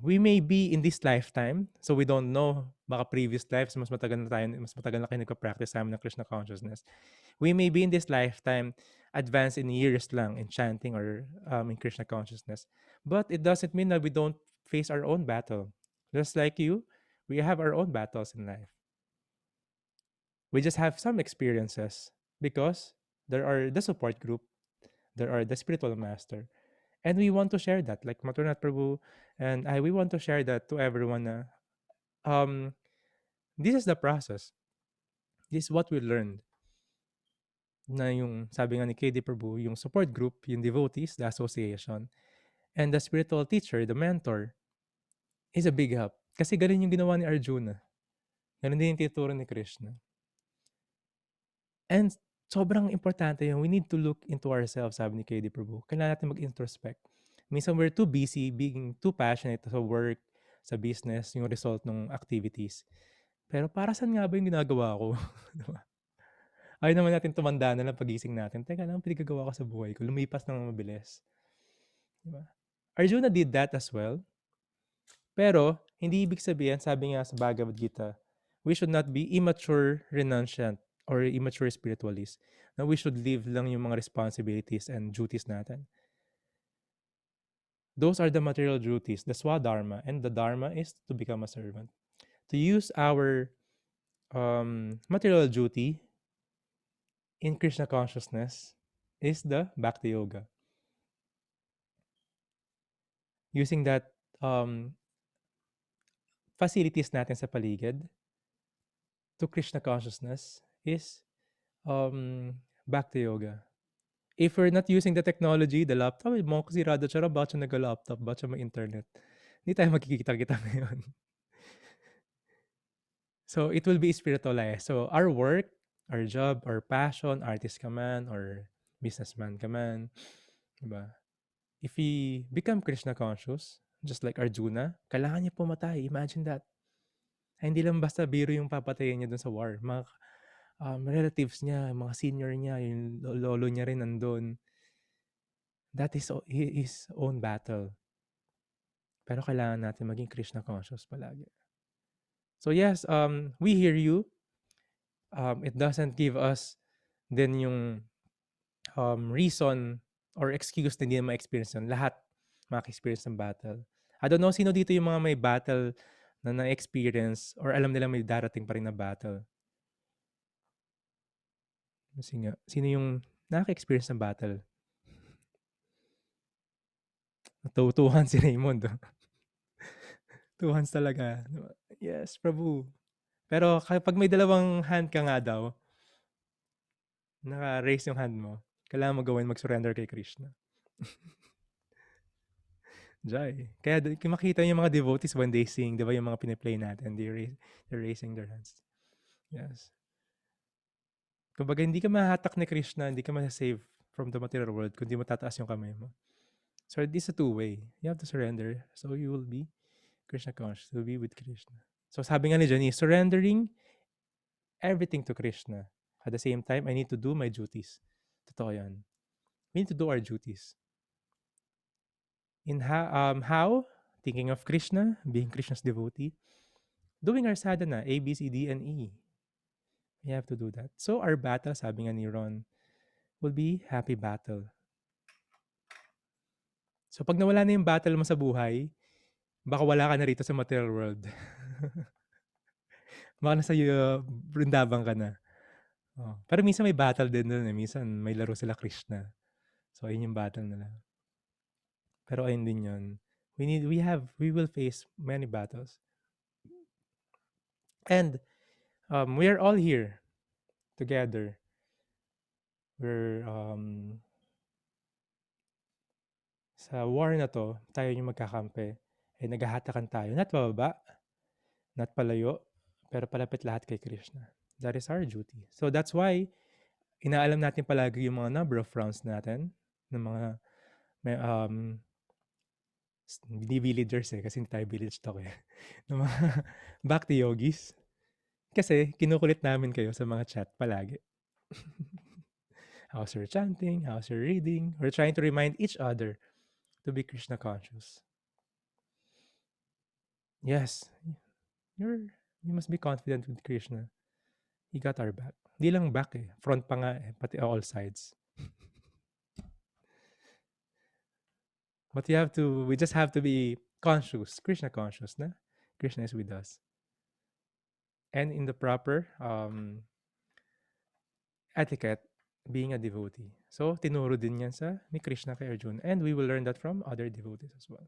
We may be in this lifetime, so we don't know, baka previous lives, mas matagal na kayo nagpa-practice namin ng Krishna consciousness. We may be in this lifetime, advanced in years lang in chanting or in Krishna consciousness. But it doesn't mean that we don't face our own battle. Just like you, we have our own battles in life. We just have some experiences because there are the support group, there are the spiritual master, and we want to share that. Like Maturnath Prabhu and I, we want to share that to everyone. This is the process. This is what we learned. Na yung sabi nga ni KD Prabhu, yung support group, yung devotees, the association, and the spiritual teacher, the mentor, is a big help. Kasi ganun yung ginawa ni Arjuna. Ganun din yung tinuturo ni Krishna. And sobrang importante yung we need to look into ourselves, sabi ni KD Prabhu. Kailangan natin mag-introspect. Minsan we're too busy being too passionate sa work, sa business, yung result ng activities. Pero para saan nga ba yung ginagawa ko? Diba? Ayaw naman natin tumanda na lang pagising natin. Teka lang, pinagagawa ko sa buhay ko. Lumipas ng mabilis. Diba? Arjuna did that as well. Pero, hindi ibig sabihin, sabi nga sa Bhagavad Gita, we should not be immature renunciant or immature spiritualist. Na we should live lang yung mga responsibilities and duties natin. Those are the material duties, the swadharma, and the dharma is to become a servant. To use our material duty in Krishna consciousness is the Bhakti Yoga. Using that facilities natin sa paligid to Krishna consciousness is Bhakti Yoga. If we're not using the technology, the laptop, mo kasi rada siya, bakit siya nag-laptop, bakit siya may internet. Hindi tayo magkikita-kita ngayon. So, it will be spiritualized. So, our work, our job, our passion, artist ka man, or businessman ka man, diba? If we become Krishna conscious, just like Arjuna, kailangan niya pumatay. Imagine that. Ay, hindi lang basta biro yung papatayin niya dun sa war. Mga relatives niya, mga senior niya, yung lolo niya rin nandun. That is his own battle. Pero kailangan natin maging Krishna conscious palagi. So yes, we hear you. It doesn't give us then yung reason or excuse na hindi na ma-experience yun. Lahat maka-experience ng battle. I don't know sino dito yung mga may battle na na-experience or alam nila may darating pa rin na battle. Kasi nga, sino yung nakaka-experience ng battle? Natutuhan si Raymond. 2 hands talaga. Yes, Prabhu. Pero kapag may dalawang hand ka nga daw, naka-raise yung hand mo, kailangan mo gawin mag-surrender kay Krishna. Jai. Kaya kung makita yung mga devotees when they sing, di ba yung mga piniplay natin, they're raising their hands. Yes. Kumbaga, hindi ka mahatak ni Krishna, hindi ka ma-save from the material world kung di mo tataas yung kamay mo. So, this is a two-way. You have to surrender. So, you will be Krishna conscious. You'll be with Krishna. So, sabi nga ni Janice, surrendering everything to Krishna. At the same time, I need to do my duties. Totoo yan. We need to do our duties. In how? Thinking of Krishna, being Krishna's devotee, doing our sadhana, A, B, C, D, and E. We have to do that. So our battle, sabi nga ni Ron, will be happy battle. So pag nawala na yung battle mo sa buhay, baka wala ka na rito sa material world. Baka nasa Vrindavan ka na. Oh. Pero minsan may battle din doon. Minsan may laro sila Krishna. So ayun yung battle nila. Pero ayun din yun. We will face many battles. And we are all here together. We're sa war na to, tayo yung magkakampi, ay naghahatakan tayo, not pababa, not palayo, pero palapit lahat kay Krishna. That is our duty. So that's why, inaalam natin palagi yung mga number of rounds natin, ng mga, hindi villagers kasi hindi tayo village talk eh, ng mga bhakti yogis. Kasi kinukulit namin kayo sa mga chat palagi. How's your chanting? How's your reading? We're trying to remind each other to be Krishna conscious. Yes, you must be confident with Krishna. He got our back. Di lang back eh. Front pa nga eh. Pati all sides. But we just have to be conscious. Krishna conscious na. Krishna is with us. And in the proper etiquette, being a devotee. So, tinuro din yan ni Krishna kay Arjuna. And we will learn that from other devotees as well.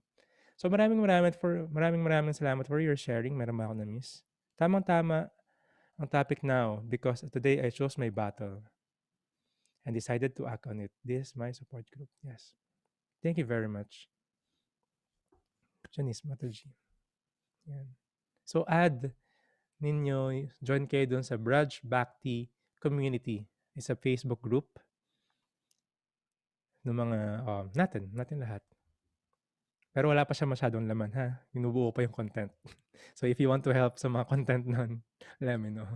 So, maraming salamat for your sharing. Meron ba ako na-miss? Tamang-tama ang topic now because today I chose my battle and decided to act on it. This is my support group. Yes. Thank you very much. Janice Mataji. Yan. So, join kayo dun sa Braj Bhakti Community. It's a Facebook group ng mga natin lahat. Pero wala pa siya masyadong laman ha. Binubuo pa yung content. So if you want to help sa mga content nun, let me know.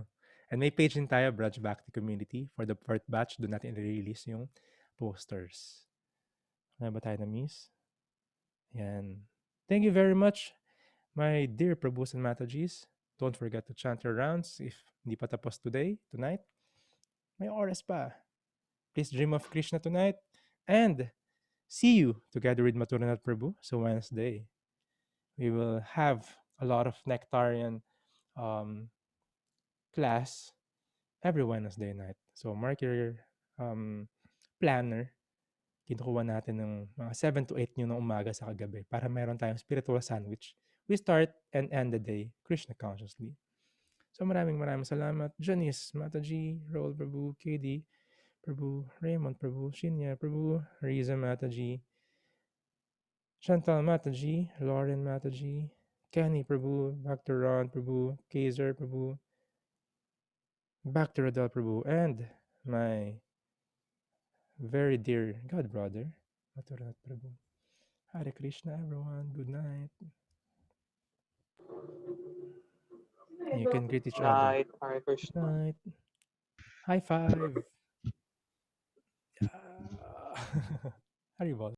And may page din tayo, Braj Bhakti Community. For the fourth batch, doon natin i-release yung posters. Ano ba tayo na-miss? Yan. Thank you very much, my dear Prabhus and Matajis. Don't forget to chant your rounds if hindi pa tapos tonight. May oras pa. Please dream of Krishna tonight. And see you together with Mathuranath Prabhu. So Wednesday, we will have a lot of Nectarian class every Wednesday night. So mark your planner. Kinukuha natin ng mga 7 to 8 ng umaga sa kagabi para meron tayong spiritual sandwich. We start and end the day Krishna consciously. So maraming salamat. Janice, Mataji, Raul Prabhu, KD, Prabhu, Raymond Prabhu, Shinya Prabhu, Riza Mataji, Chantal Mataji, Lauren Mataji, Kenny Prabhu, Dr. Ron Prabhu, Kaiser Prabhu, Dr. Adel Prabhu, and my very dear God brother, Mathuranath Prabhu. Hare Krishna, everyone. Good night. You can greet each other. Night, Hare Good Krishna. night. High five. Haribol.